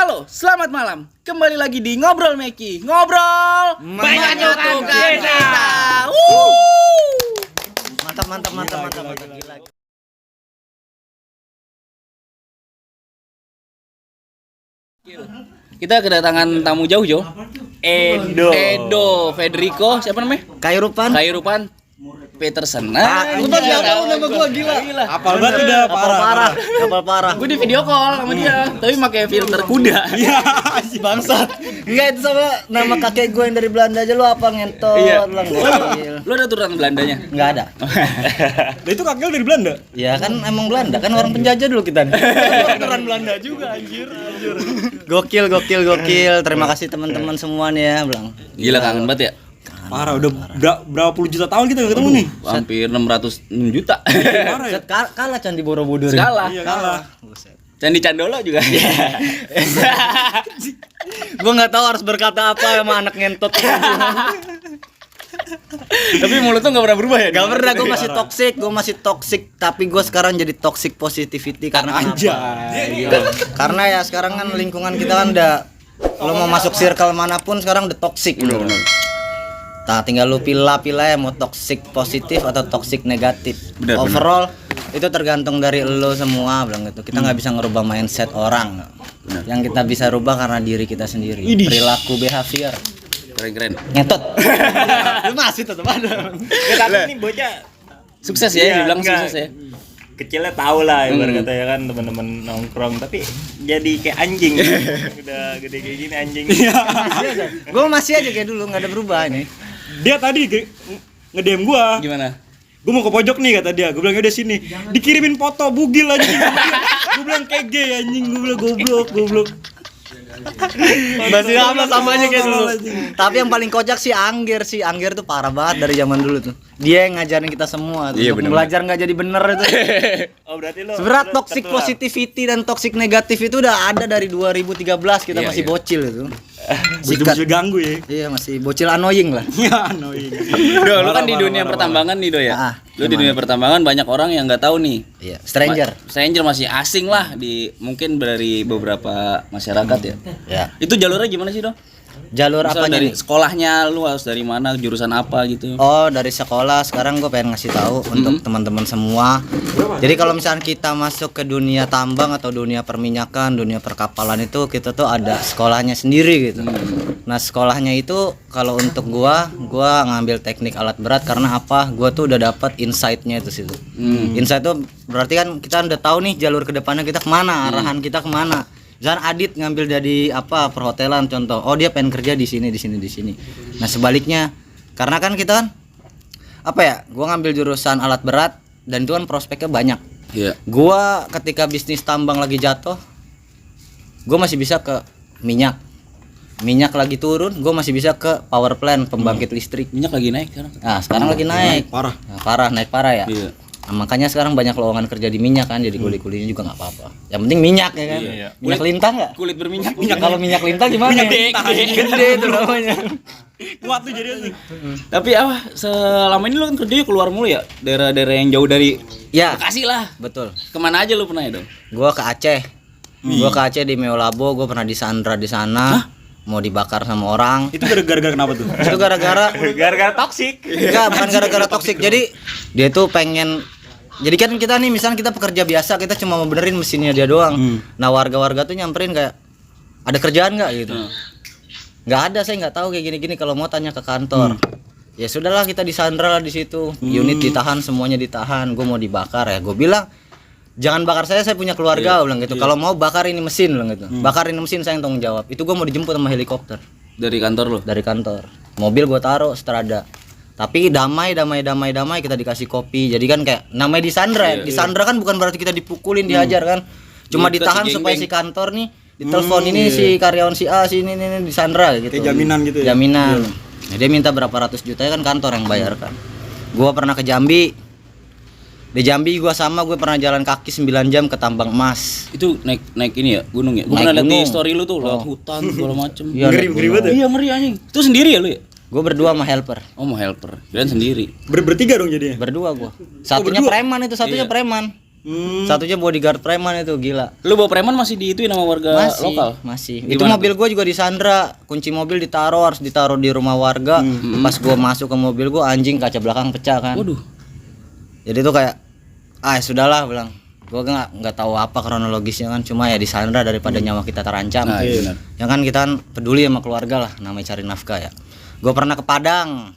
Halo, selamat malam. Kembali lagi di Ngobrol Meki. Ngobrol menyatukan kita. Mantap. Gila. Kita kedatangan tamu jauh, Jo. Edo, Federico, siapa namanya? Kairupan Peterson. Lu tau dia tahu nama gua gila. Apal banget udah parah. Gue di video call sama dia, tapi pakai filter kuda. Iya, si bangsat. Enggak, itu sama nama kakek gue yang dari Belanda aja lu apa ngentot Iya. lang. Lu ada turunan Belandanya? Enggak ada. Nah, itu kakek lu dari Belanda. Ya kan emang Belanda kan orang penjajah dulu kita nih. Beneran Belanda juga anjir. Gokil. Terima kasih teman-teman semua nih ya, Blang. Gila kangen banget ya. Parah, udah berapa puluh juta tahun kita gak ketemu nih. Hampir 606 juta. Parah ya. Set kalah Candi Borobudur. Kalah. Iya, kalah. Candi Candolo juga. Gua enggak tahu harus berkata apa sama anak ngentot. Tapi mulut tuh gak pernah berubah ya? Gak pernah, gue masih toxic, tapi gue sekarang jadi toxic positivity karena Anjay. Karena ya sekarang kan lingkungan kita kan udah, lo mau masuk circle manapun sekarang udah toxic. Bener. Nah, tinggal lu pilih ya mau toxic positif atau toxic negatif. Bener. Overall itu tergantung dari lo semua, bilang gitu. Kita nggak bisa ngerubah mindset orang. Bener. Yang kita bisa rubah karena diri kita sendiri. Idih. Perilaku, behavior. Keren. Ngetot. Lu masih tetap ada. Ya tapi ini bocah Sukses ya, Iya, dibilang enggak. sukses ya. kecilnya tahu lah ibarat kata ya kan teman-teman nongkrong tapi jadi kayak anjing udah gede kayak gini anjing. Gue masih aja kayak dulu, nggak ada berubah ini. Dia tadi nge-DM gua. Gimana? Gua mau ke pojok nih kata dia. Gua bilang udah sini. Dikirimin foto bugil anjing. Gua bilang kayak gay anjing. Gua bilang goblok. Masih sama aja kayak dulu. Tapi yang paling kocak sih Angger tuh parah banget dari zaman dulu tuh. Dia yang ngajarin kita semua tuh. Iya, Untuk bener. belajar nggak jadi bener itu. Oh berarti lo Sebenarnya lo toxic tertular. positivity dan toxic negatif itu udah ada dari 2013 kita Iya, masih iya. bocil itu. Bocil ganggu ya. Iya, masih bocil annoying lah. Ya, annoying. Do, lu kan di Parah, dunia parah, pertambangan nih, Do ya. Ah, Lu di dunia pertambangan banyak orang yang nggak tahu nih. Iya, stranger. Stranger masih asing lah di mungkin dari beberapa masyarakat ya. Ya. Itu jalurnya gimana sih, Do? Jalur Misal apanya dari nih? sekolahnya lu harus dari mana, jurusan apa gitu. Oh, dari sekolah. Sekarang gue pengen ngasih tahu untuk teman-teman semua. Jadi kalau misalnya kita masuk ke dunia tambang atau dunia perminyakan, dunia perkapalan itu kita tuh ada sekolahnya sendiri gitu. Nah, sekolahnya itu kalau untuk gua ngambil teknik alat berat karena apa? Gua tuh udah dapat insight-nya itu situ. Insight itu berarti kan kita udah tahu nih jalur ke depannya kita kemana, arahan kita kemana. Misalnya Adit ngambil dari apa perhotelan contoh, oh dia pengen kerja di sini. Nah sebaliknya, karena kan kita kan apa ya, gua ngambil jurusan alat berat dan itu kan prospeknya banyak. Iya. Gua ketika bisnis tambang lagi jatuh, gua masih bisa ke minyak lagi turun, gua masih bisa ke power plant pembangkit listrik. Minyak lagi naik sekarang. Nah sekarang lagi naik, Parah. Nah, naik parah ya. Iya. Nah, makanya sekarang banyak lowongan kerja di minyak kan, jadi kuli-kulinya juga nggak apa-apa. Yang penting minyak ya kan. Iya. Minyak lintang nggak? Kulit berminyak. Kalau minyak lintang gimana? Gede itu namanya. Kuat tuh jadi tuh. Tapi apa selama ini lu kan kerjanya keluar mulu ya? Daerah-daerah yang jauh dari Ya, Bekasi lah. betul. Kemana aja lu pernah ya, Do? Gua ke Aceh. Gua ke Aceh di Meolabo, gua pernah disandra di sana. Mau dibakar sama orang. Itu gara-gara kenapa tuh? Itu gara-gara gara-gara toksik. enggak, bukan gara-gara toksik. Jadi dia tuh pengen, jadi kan kita nih misalnya kita pekerja biasa, kita cuma mau benerin mesinnya dia doang. Nah, warga-warga tuh nyamperin kayak ada kerjaan nggak gitu. Nggak ada, saya nggak tahu kayak gini-gini, kalau mau tanya ke kantor. Ya sudahlah, kita disandra lah di situ. Unit ditahan, semuanya ditahan. Gue mau dibakar ya. Gue bilang, jangan bakar saya punya keluarga, bilang gitu. Kalau mau bakar ini mesin, bilang gitu. Bakar ini mesin, saya yang tanggung jawab. Itu gue mau dijemput sama helikopter Dari kantor lu? dari kantor. Mobil gue taruh strada. Tapi damai kita dikasih kopi. Jadi kan kayak namanya disandra. Ya. Disandra kan bukan berarti kita dipukulin, dihajar kan. Cuma Kita ditahan si supaya geng-geng. si kantor nih ditelepon ini si karyawan si A si ini disandra gitu. Kayak jaminan gitu ya? Jaminan. Nah, dia minta berapa ratus juta ya kan kantor yang bayarkan. Gua pernah ke Jambi. Di Jambi gue pernah jalan kaki 9 jam ke tambang emas. Itu naik ini ya, gunung ya. Gua Naik pernah lihat di gunung. story lu tuh, lewat hutan segala macem. Iya, Ngeri banget ya? Iya, ngeri anjing. Itu sendiri ya lu ya? Gue berdua sama helper. Oh, mau helper. Kirain sendiri. Bertiga dong jadinya. Berdua gue. Satunya berdua? preman itu, satunya Iya. preman. Satunya bodyguard preman itu gila. Lu bawa preman masih diituin sama warga lokal? Masih. Gimana Itu mobil gua juga disandra, kunci mobil harus ditaruh di rumah warga. Pas gua masuk ke mobil gua anjing kaca belakang pecah kan. Waduh. Jadi tuh kayak sudahlah bilang. Gua nggak tahu apa kronologisnya kan, cuma ya disandra daripada nyawa kita terancam. Nah, iya benar. Ya kan kita kan peduli sama keluarga lah, namanya cari nafkah ya. Gua pernah ke Padang.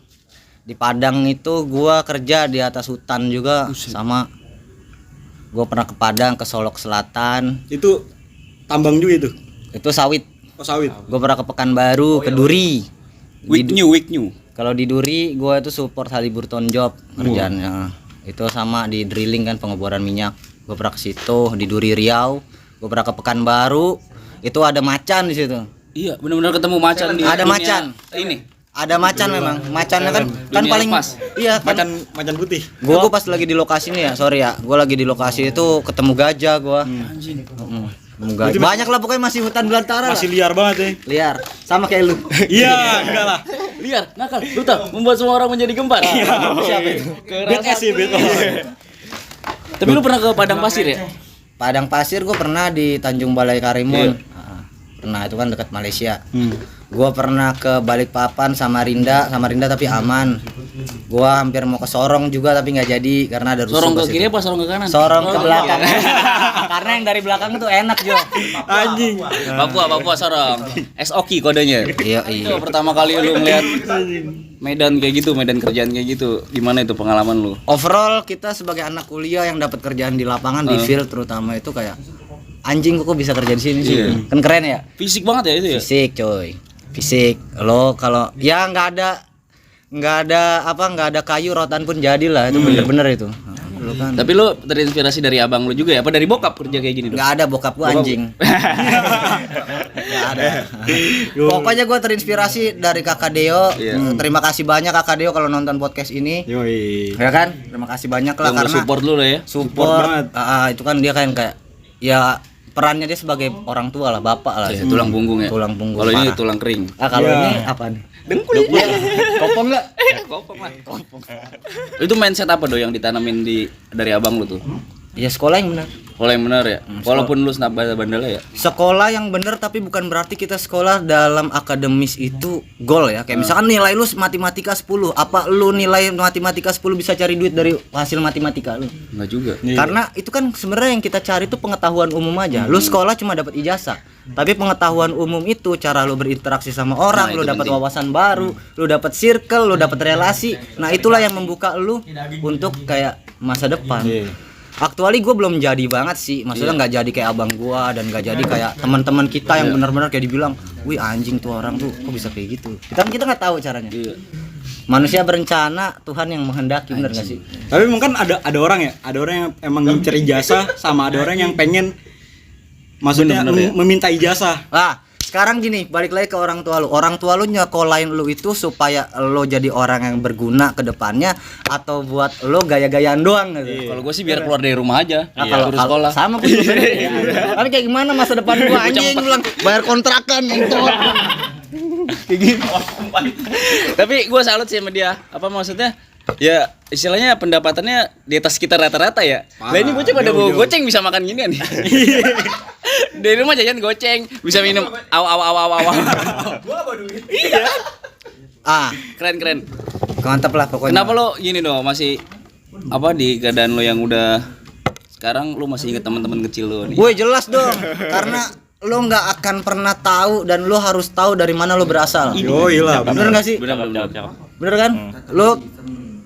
Di Padang itu gua kerja di atas hutan juga sama. Gua pernah ke Padang, ke Solok Selatan. Itu tambang juga itu. Itu sawit. Oh, sawit. Gue pernah ke Pekanbaru, ke Duri. Week new. Kalau di Duri, gue itu support Haliburton job kerjaannya. Itu sama di drilling kan, pengeboran minyak. Gue pernah ke situ. Di Duri Riau. Gue pernah ke Pekanbaru. Itu ada macan di situ. Iya, benar-benar ketemu macan di Ada dunia macan. Ini. Ada macan memang. Macannya kan Dunia paling lepas. iya kan. Macan putih. Gue pas lagi di lokasi nih ya, sorry ya. Gue lagi di lokasi itu ketemu gajah gue. Anjing. Ketemu gajah. Banyak lah pokoknya masih hutan belantara. Masih liar banget ya. Liar. Sama kayak lu. Iya, enggak lah. Liar, nakal, brutal, membuat semua orang menjadi gempar. Siapa itu? BTS sih, BTS. Tapi lu pernah ke Padang Pasir ya? Padang Pasir gue pernah di Tanjung Balai Karimun. Pernah, itu kan dekat Malaysia. Gua pernah ke Balikpapan, Samarinda tapi aman. Gua hampir mau ke Sorong juga tapi nggak jadi karena ada rusuh. Sorong ke kiri apa sorong ke kanan? Sorong ke belakang. Karena yang dari belakang itu enak, Jo. Anjing. Papua Sorong. SOK kodenya. Iya. Itu pertama kali lu ngeliat medan kayak gitu, medan kerjaan kayak gitu. Gimana itu pengalaman lu? Overall kita sebagai anak kuliah yang dapat kerjaan di lapangan di field terutama itu kayak anjing kok bisa kerja di sini sih. Kan keren ya? Fisik banget ya itu ya? Fisik, coy. Fisik. Lo kalau ya nggak ada kayu rotan pun jadilah itu bener-bener itu. Lo kan. Tapi lu terinspirasi dari abang lu juga ya? Apa dari bokap kerja kayak gini dong? Nggak ada bokap gua anjing. Nggak ada. Pokoknya gua terinspirasi dari Kakak Deo. Terima kasih banyak Kakak Deo kalau nonton podcast ini. Yoi. Ya kan? Terima kasih banyak lah Yang karena support lu lah ya. Support banget. Itu kan dia kan kayak ya perannya dia sebagai orang tua lah, bapak lah. Ya, tulang punggung ya. Tulang punggung. Kalau ini parah. tulang kering. Kalau ini apa nih? Dengkul. Kopong enggak? Kopong lah. Itu mindset apa do yang ditanamin dari abang lu tuh? Ya sekolah yang benar. Sekolah yang benar ya. Walaupun lu snap bandel ya. Sekolah yang benar tapi bukan berarti kita sekolah dalam akademis itu goal ya. Kayak misalkan nilai lu matematika 10, apa lu nilai matematika 10 bisa cari duit dari hasil matematika lu? Enggak juga. Karena itu kan sebenarnya yang kita cari itu pengetahuan umum aja. Lu sekolah cuma dapat ijazah. Tapi pengetahuan umum itu cara lu berinteraksi sama orang, lu dapat wawasan baru, lu dapat circle, lu dapat relasi. Nah, itulah yang membuka lu untuk kayak masa depan. Aktuali gue belum jadi banget sih, maksudnya nggak jadi kayak abang gue dan nggak jadi kayak teman-teman kita yang benar-benar kayak dibilang, wih anjing tuh orang tuh kok bisa kayak gitu. Kita nggak tahu caranya. Manusia berencana, Tuhan yang menghendaki, bener nggak sih? Tapi mungkin ada orang ya, ada orang yang emang ngincer ijazah sama ada orang yang pengen maksudnya meminta ijazah. Lah, sekarang gini, balik lagi ke orang tua lu. Orang tua lu nyekolahin lu itu supaya lo jadi orang yang berguna ke depannya atau buat lo gaya-gayaan doang gitu. Kalau gue sih biar keluar dari rumah aja. Kalau sekolah. sama pun tapi kayak gimana masa depan gua anjing bilang bayar kontrakan motor. Kayak gitu. Tapi gue salut sih sama dia. Apa maksudnya? Ya istilahnya pendapatannya di atas kita rata-rata ya. Lah ini bocah pada bawa goceng bisa makan ginian nih. Dari rumah jajan goceng, bisa minum aw. Gua apa duit? Iya. Keren. Mantap lah pokoknya. Kenapa lo gini dong masih apa di keadaan lo yang udah sekarang lo masih inget teman-teman kecil lo nih? Woi jelas dong. Karena lo nggak akan pernah tahu dan lo harus tahu dari mana lo berasal. Oh iya. Bener nggak sih? Bener kan?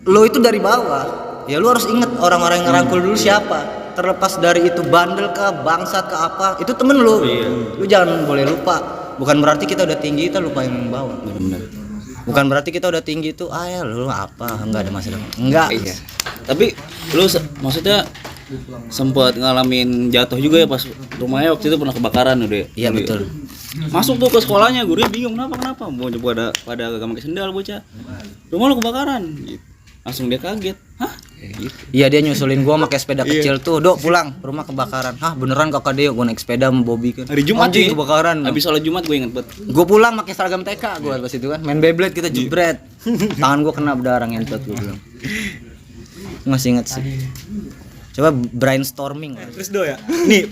Lo itu dari bawah. Ya lo harus inget orang-orang yang ngerangkul dulu siapa. Terlepas dari itu bandel ke bangsat ke apa, itu temen lo. Lo jangan boleh lupa. Bukan berarti kita udah tinggi kita lupa yang bawah. Bukan berarti kita udah tinggi itu, ya lu apa? Enggak ada masalah. Enggak. Iya. Tapi lu maksudnya sempat ngalamin jatuh juga ya pas rumahnya waktu itu pernah kebakaran udah. Iya betul. Masuk tuh ke sekolahnya, gurunya bingung kenapa mau coba pada gak pakai sendal bocah. Rumah lu kebakaran gitu. Langsung dia kaget. Hah? Gitu. Iya dia nyusulin gua pakai sepeda kecil tuh, Dok pulang, rumah kebakaran. Hah, beneran Kakak Deo gua naik sepeda sama Bobby kan. Hari Jumat anjing kebakaran. Habis sholat Jumat gue inget banget. Gua pulang pakai seragam TK gua pas itu kan. Main Beyblade kita jebret. Tangan gua kena berdarah ngentot gua bilang. Masih inget sih. Coba brainstorming. Terus Do ya. Nih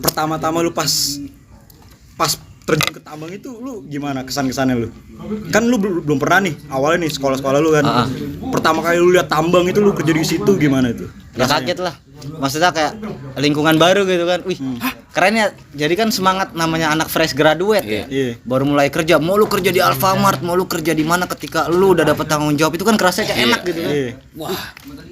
pertama-tama lu pas terjun ke tambang itu lu gimana kesan-kesannya lu? Kan lu belum pernah nih awalnya nih sekolah-sekolah lu kan. Pertama kali lu lihat tambang itu lu kerja di situ gimana itu? Ya kaget lah. Maksudnya kayak lingkungan baru gitu kan. Wih, keren ya. Jadi kan semangat namanya anak fresh graduate ya. Iya. Baru mulai kerja, mau lu kerja di Alfamart, mau lu kerja di mana ketika lu udah dapet tanggung jawab itu kan kerasa kayak enak gitu kan. Iya. Wah,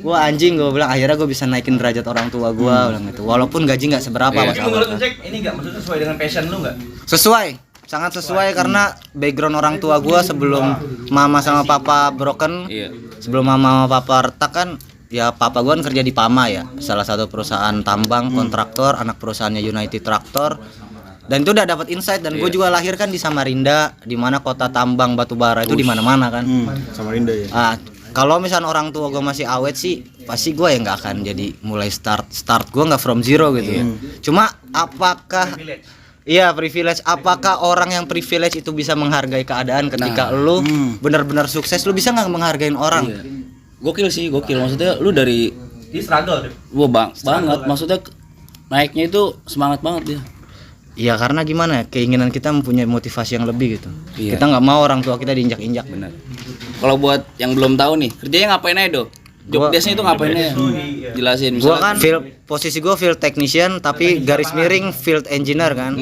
gua anjing gua bilang akhirnya gua bisa naikin derajat orang tua gua bilang gitu. Walaupun gaji enggak seberapa Iya. Mas. Menurut Jack ini enggak maksudnya sesuai dengan passion lu enggak? Sesuai, sangat sesuai karena background orang tua gua sebelum mama sama papa broken, Iya. sebelum mama sama papa retak kan, ya papa gua kan kerja di Pama ya, salah satu perusahaan tambang kontraktor, anak perusahaannya United Tractor. Dan itu udah dapat insight dan gue juga lahir kan di Samarinda, di mana kota tambang batu bara itu di mana-mana kan. Samarinda ya. Kalau misalnya orang tua gue masih awet sih, pasti gue ya nggak akan jadi mulai start gue nggak from zero gitu ya. Cuma apakah iya privilege, apakah orang yang privilege itu bisa menghargai keadaan ketika lu benar-benar sukses, lu bisa nggak menghargain orang? Iya. Gokil sih, gokil. Maksudnya lu dari Dia struggle deh. wah banget. Maksudnya naiknya itu semangat banget dia. Iya karena gimana ya, keinginan kita mempunyai motivasi yang lebih gitu. Iya. Kita nggak mau orang tua kita diinjak-injak. Benar. Kalau buat yang belum tahu nih, kerjanya ngapain aja, Dok? Job desk-nya itu ngapain aja? Jelasin. Gua Misalnya kan posisi gua field technician tapi garis miring field engineer kan.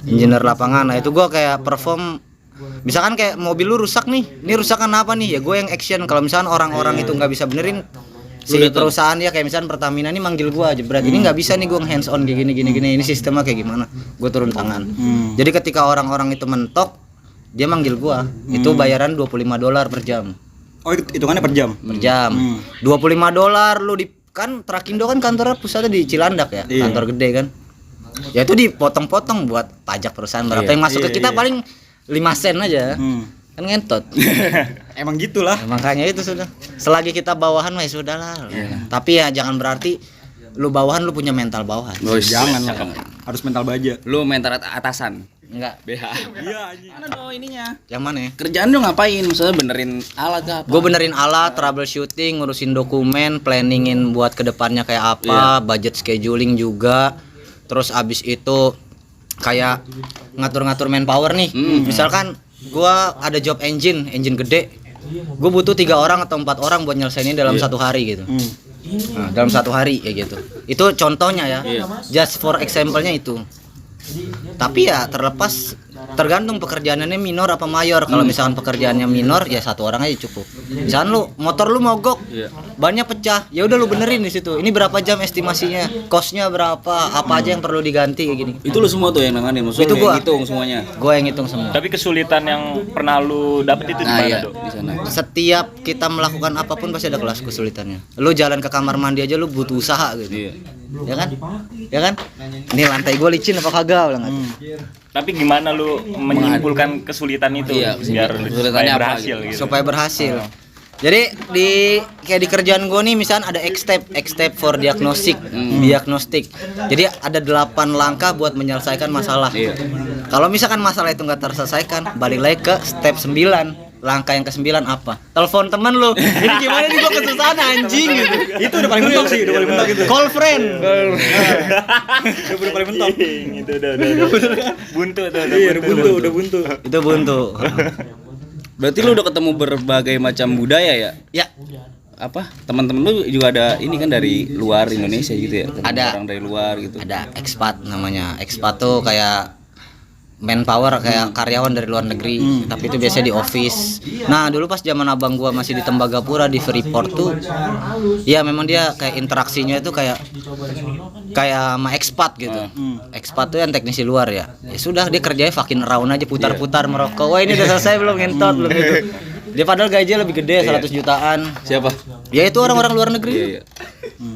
Engineer lapangan. Nah, itu gua kayak perform. Misalkan kayak mobil lu rusak nih. Ini rusakan apa nih? Ya gue yang action. Kalau misalkan orang-orang itu nggak bisa benerin, si perusahaan ya kayak misalkan Pertamina ini manggil gua aja berat. Ini nggak bisa nih gua hands on kayak gini. Ini sistemnya kayak gimana? Gue turun tangan. Jadi ketika orang-orang itu mentok, dia manggil gua. Itu bayaran $25 per jam. Oh, hitungannya per jam. Per jam. $25 lu di kan Trakindo kan kantornya pusatnya di Cilandak ya, Iya. kantor gede kan. Ya itu dipotong-potong buat pajak perusahaan berapa yang masuk ke kita paling 5 sen aja. Kan ngentot. Emang gitulah. Nah, makanya itu sudah. Selagi kita bawahan mah ya sudahlah. Tapi ya jangan berarti lu bawahan lu punya mental bawahan. Jangan lah. Harus mental baja. lu mental atasan. Enggak. BH. Iya anjing. Mana dong ininya? Yang mana ya? Kerjaan lu ngapain? Maksudnya benerin alat kah apa? Gue benerin alat, troubleshooting, ngurusin dokumen, planningin buat kedepannya kayak apa, budget scheduling juga. Terus abis itu kayak ngatur-ngatur manpower nih. Misalkan gua ada job engine gede. Gue butuh 3 orang atau 4 orang buat nyelesainin dalam 1 hari gitu. Nah, dalam 1 hari ya gitu. Itu contohnya ya. Just for example-nya itu. Tapi ya tergantung pekerjaannya minor apa mayor. Kalau misalkan pekerjaannya minor ya 1 orang aja cukup. Misalkan lu motor lu mogok, bannya pecah, ya udah lu benerin di situ. Ini berapa jam estimasinya, cost-nya berapa, apa aja yang perlu diganti kayak gini. Itu lu semua tuh yang nanganin, maksudnya Itu lu gua. yang hitung semuanya. Gue yang hitung semua. Tapi kesulitan yang pernah lu dapet itu di Nah, mana, iya, Dok? di sana. Setiap kita melakukan apapun pasti ada kelas kesulitannya. Lu jalan ke kamar mandi aja lu butuh usaha gitu. Iya. Ya kan? Ya kan? Ini lantai gue licin apa kagak bilang gitu. Tapi gimana lu menyimpulkan kesulitan itu Iya, biar kesulitannya supaya apa berhasil gitu. gitu. Supaya berhasil. Jadi kayak di kerjaan gue nih misalnya ada X step for diagnostic. Jadi ada 8 langkah buat menyelesaikan masalah. Kalau misalkan masalah itu nggak terselesaikan, balik lagi ke step 9. Langkah yang ke-9 apa? Telepon temen lu. Ini gimana nih gua kesusahan anjing gitu. Itu udah paling mentok sih, udah paling mentok itu. Call friend. Udah paling mentok. Itu udah. Buntu tuh. Iya, udah buntu. Itu buntu. Berarti lu udah ketemu berbagai macam budaya ya? Ya, Apa? Teman-teman lu juga ada ini kan dari luar Indonesia gitu ya? Ketemu Ada. orang dari luar gitu. ada expat namanya. Expat tuh kayak manpower kayak karyawan dari luar negeri, tapi itu biasanya di office. Nah, dulu pas zaman abang gua masih di Tembagapura di Freeport tuh, ya memang dia kayak interaksinya itu kayak sama expat gitu. Expat tuh yang teknisi luar ya. Ya sudah dia kerjanya fucking around aja putar-putar merokok. Wah, ini udah selesai belum ngentot belum gitu. Dia padahal gajinya lebih gede 100 jutaan. Siapa? Ya itu orang-orang luar negeri. Iya.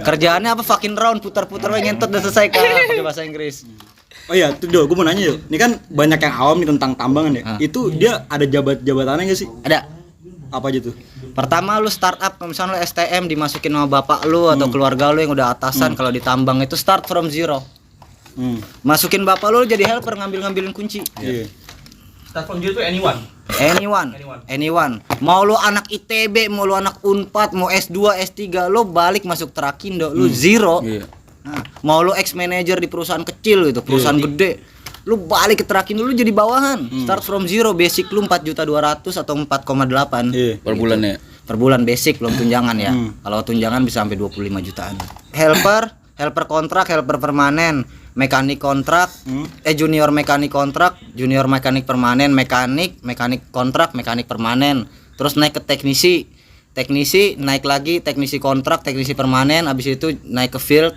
Kerjaannya apa fucking round putar-putar wah ngentot udah selesai kan pakai bahasa Inggris. Oh iya, tuh Do, gue mau nanya yuk. Ini kan banyak yang awam nih tentang tambangan ya. Itu dia ada jabatannya nggak sih? Ada. Apa aja tuh? Pertama lu startup, kalau misalnya lu STM dimasukin sama bapak lu atau keluarga lu yang udah atasan, kalau di tambang itu start from zero. Masukin bapak lu jadi helper ngambilin kunci. Iya. Start from zero to anyone. Anyone. Mau lu anak ITB, mau lu anak Unpad, mau S2, S3, lu balik masuk Trakindo, lu zero. Iya. Nah, mau lu ex manager di perusahaan kecil gitu, perusahaan gede, lu balik ke Trakindo lu jadi bawahan. Start from zero, basic lu 4.200.000 atau 4,8 Per bulan ya. per bulan basic, belum tunjangan ya. Kalau tunjangan bisa sampai 25 jutaan. Helper kontrak, helper permanen, mekanik kontrak, junior mekanik kontrak, junior mekanik permanen, mekanik kontrak, mekanik permanen. Terus naik ke teknisi naik lagi, teknisi kontrak, teknisi permanen, habis itu naik ke field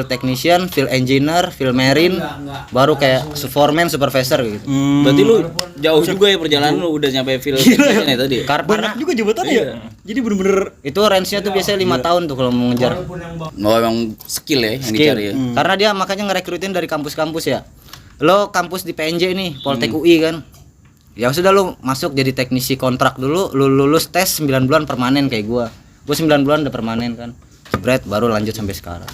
technician, field engineer, field marine, baru kayak foreman, supervisor gitu. Berarti lu jauh juga ya perjalanan lu udah nyampe field technician ya tadi. Banyak juga jabatannya ya. Jadi bener-bener Itu range-nya tuh biasanya 5 tahun tuh kalau mau ngejar. Oh, emang skill ya yang Skill. dicari ya. Karena dia makanya ngerekrutin dari kampus-kampus ya. Lo kampus di PNJ nih, Poltek UI kan. Ya sudah lu masuk jadi teknisi kontrak dulu, lu lulus tes 9 bulan permanen kayak gua. Gua 9 bulan udah permanen kan. Jebret baru lanjut sampai sekarang.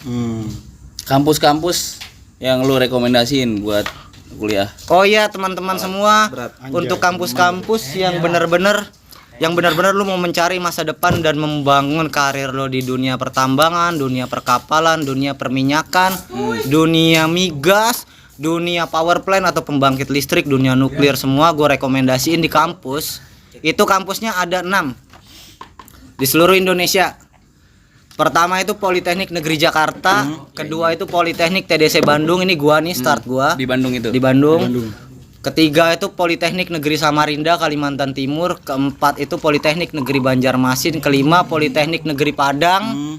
Kampus-kampus yang lu rekomendasiin buat kuliah. Oh iya teman-teman semua, untuk kampus-kampus yang benar-benar lu mau mencari masa depan dan membangun karir lo di dunia pertambangan, dunia perkapalan, dunia perminyakan, dunia migas, dunia power plant atau pembangkit listrik, dunia nuklir, semua gue rekomendasiin di kampus. Itu kampusnya ada 6 di seluruh Indonesia. Pertama itu Politeknik Negeri Jakarta, kedua itu Politeknik TDC Bandung, ini gua nih start gua. Di Bandung itu. Di Bandung. Ketiga itu Politeknik Negeri Samarinda, Kalimantan Timur. Keempat itu Politeknik Negeri Banjarmasin. Kelima Politeknik Negeri Padang.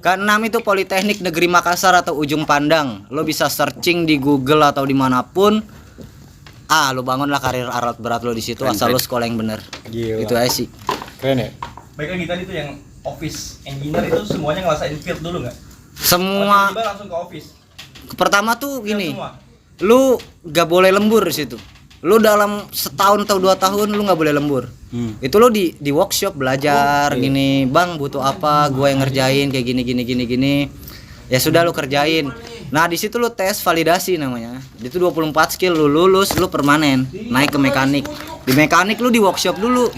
Keenam itu Politeknik Negeri Makassar atau Ujung Pandang. Lo bisa searching di Google atau dimanapun. Lo bangunlah karir alat berat lo di situ, asal lo sekolah yang bener. Gila. Itu aja sih. keren ya. Baik lagi tadi tuh yang office engineer itu semuanya ngerasain field dulu nggak? Semua Tiba-tiba langsung ke office. pertama tuh gini. Semua. Lu gak boleh lembur di situ. Lu dalam setahun atau 2 tahun lu gak boleh lembur. Itu lu di workshop belajar gini, bang butuh apa, gue yang ngerjain kayak gini. Ya sudah lu kerjain. Nah di situ lu tes validasi namanya. Itu 24 skill, lu lulus, lu permanen, naik ke mekanik. Di mekanik lu di workshop dulu.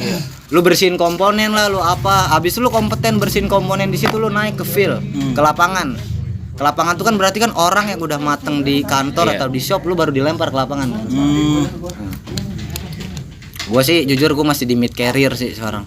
Lu bersihin komponen lah, lu apa. Habis lu kompeten bersihin komponen di situ lu naik ke field, ke lapangan. Ke lapangan itu kan berarti kan orang yang udah mateng di kantor atau di shop, lu baru dilempar ke lapangan. Gue sih jujur gue masih di mid career sih sekarang.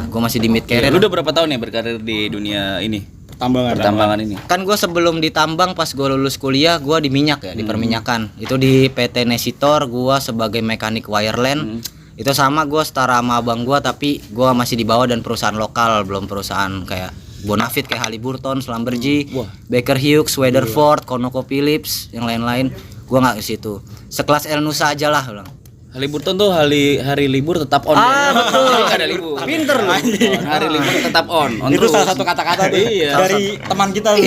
Gue masih di mid career. Lu udah berapa tahun ya berkarir di dunia ini? Pertambangan ini. Kan gue sebelum ditambang pas gue lulus kuliah gue di minyak ya, di perminyakan. Itu di PT Nesitor gue sebagai mekanik wireline. Itu sama gue setara sama abang gue, tapi gue masih di bawah dan perusahaan lokal, belum perusahaan kayak Bonafit kayak Halliburton, Schlumberger, Baker Hughes, Weatherford, ConocoPhillips, yang lain-lain. Gua nggak ke situ. Sekelas El Nusa aja lah bilang. Halliburton tuh hari libur tetap on. Betul. Jadi nggak ada libur. Pinter lu. Hari libur tetap on. Itu terus. salah satu kata-kata tuh Iya. dari teman kita tuh.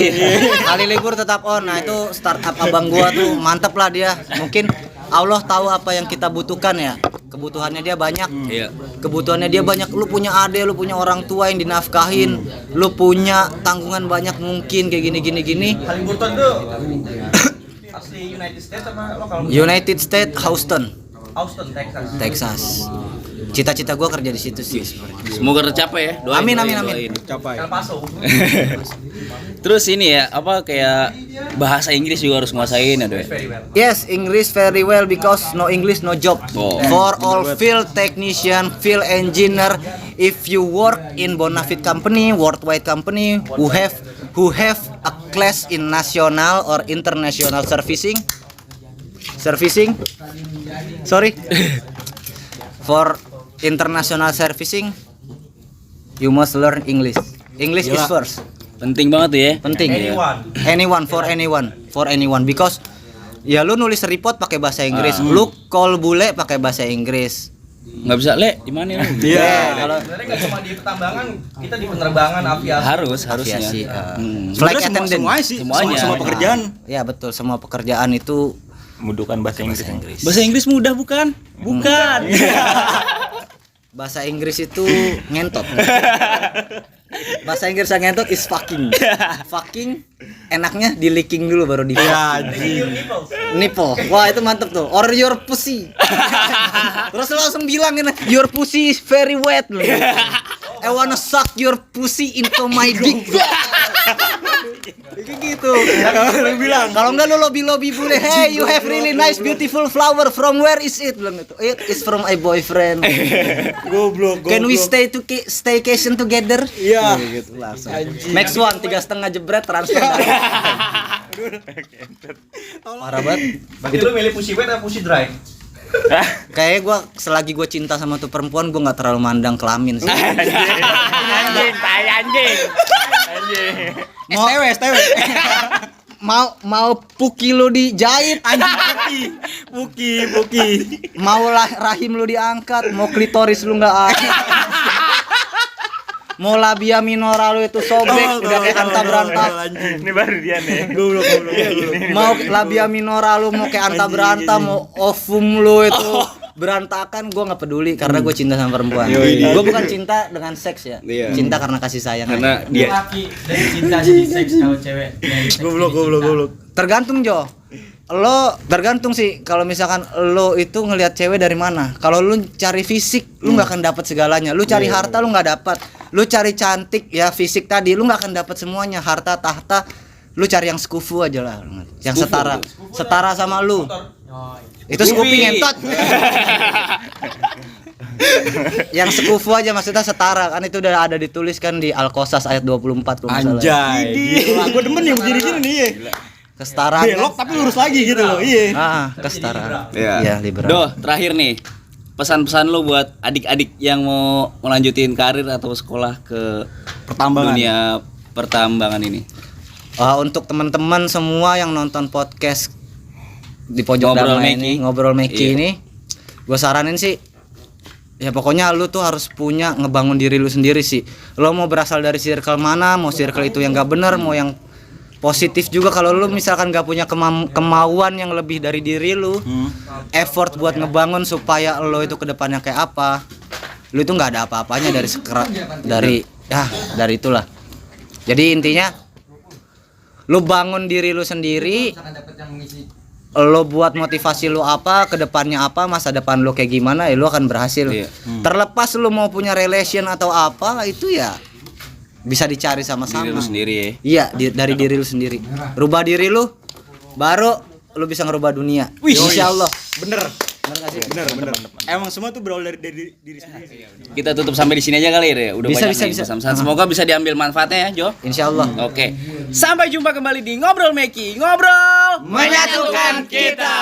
Kali libur tetap on. Nah itu startup abang gua tuh mantep lah dia. Mungkin Allah tahu apa yang kita butuhkan ya. Kebutuhannya dia banyak. Iya. Kebutuhannya dia banyak. Lu punya adik, lu punya orang tua yang dinafkahin, lu punya tanggungan banyak mungkin kayak gini. Halliburton tuh asli United States sama lokal? United States, Houston, Texas. Texas. Cita-cita gua kerja di situ sih sebenarnya. Semoga tercapai ya. Doain, Amin. doain. Capai. El Paso. Terus ini ya, apa kayak bahasa Inggris juga harus nguasain ya, Doy? Very well. Yes, English very well because no English no job. Oh. For all field technician, field engineer, if you work in Bonafit company, worldwide company who have a class in national or international servicing. Sorry. For international servicing, you must learn English. English is first. Penting banget tuh ya. Penting. Anyone for anyone because ya lu nulis report pakai bahasa Inggris, lu call bule pakai bahasa Inggris. Nggak bisa, Le, di mana lu? Kalau Sebenarnya nggak cuma di pertambangan, kita di penerbangan, aviasi. Harusnya. aviasi, Hmm. flight Sebenarnya attendant. semuanya sih, Semuanya. semua pekerjaan. Ya betul, semua pekerjaan itu Membutuhkan bahasa Inggris. Bahasa Inggris mudah bukan? Bukan. bahasa Inggris itu ngentot. Bahasa Inggris yang ngentot is fucking. Fucking enaknya di licking dulu baru di nipple. Wah, itu mantep tuh. Or your pussy. Terus lu langsung bilang ini, your pussy is very wet loh. I wanna suck your pussy into my dick. Kayak gitu. Lu bilang. Kalau enggak lu lobby boleh. Hey, you have really nice beautiful flower. From where is it? Bilang gitu. It is from my boyfriend. Goblok. Can we staycation together? Iya. Gitu langsung. Next one 3,5 jebret transfer. Parah banget. Berarti lu milih pussy wet atau pussy dry? Kayaknya gue selagi gue cinta sama tuh perempuan gue nggak terlalu mandang kelamin sih. Anjing, tai anjing. STW. mau puki lu dijahit, Anjing Puki. mau rahim lu diangkat, mau klitoris lu nggak ada, mau labia minora lu itu sobek udah kayak anta berantak, Ini baru dia nih. Goblok. mau labia minora lu mau kayak anta berantak, mau ovum lu itu berantakan, gue nggak peduli karena gue cinta sama perempuan. Gue bukan cinta dengan seks ya, Iya. cinta karena kasih sayang. Karena aja. dia Laki dari cinta jadi seks kalau cewek. Dari seks Goblok. Tergantung Jo. Lo tergantung sih kalau misalkan lo itu ngelihat cewek dari mana. Kalau lu cari fisik, lu nggak akan dapat segalanya. Lu cari harta, lu nggak dapat. Lu cari cantik ya fisik tadi, lu nggak akan dapat semuanya. Harta, tahta, lu cari yang sekufu aja lah. Yang setara sama lu. Itu Scoopy ngentot. Yang sekufu aja maksudnya setara kan, itu udah ada dituliskan di Al-Qasas ayat 24 kalau nggak salah. Anjay. Gila, gua demen yang begini-gini nih. Kesetaraan. Belok tapi lurus lagi gitu loh. Iya. Kesetaraan. Iya. Iya, liberal. Doh, terakhir nih. Pesan-pesan lo buat adik-adik yang mau melanjutin karir atau sekolah ke Pertambangan. dunia pertambangan ini. Untuk teman-teman semua yang nonton podcast di pojok Ngobrol damai Meki. ini, ngobrol Meki Iya. ini, gue saranin sih, ya pokoknya lu tuh harus punya ngebangun diri lu sendiri sih. Lo mau berasal dari circle mana, mau circle itu yang gak bener, mau yang positif juga. Kalau lu misalkan gak punya kemauan yang lebih dari diri lu, effort buat ngebangun supaya lo itu kedepannya kayak apa, lu itu nggak ada apa-apanya dari itulah. Jadi intinya lu bangun diri lu sendiri, lo buat motivasi lu apa, kedepannya apa, masa depan lu kayak gimana, ya lu akan berhasil. Iya. Terlepas lu mau punya relation atau apa, itu ya bisa dicari sama-sama. Diri lu sendiri ya. Iya, dari diri lu sendiri. Rubah diri lu, baru lu bisa ngerubah dunia. Insyaallah. Bener. Bener gak sih? Bener. Emang semua tuh berawal dari diri sendiri. Kita tutup sampai di sini aja kali ya. Udah Bisa, banyak nih bisa. pesan-pesan. Semoga bisa diambil manfaatnya ya, Jo. Insyaallah. Oke. Sampai jumpa kembali di Ngobrol Meki. Ngobrol Menyatukan kita.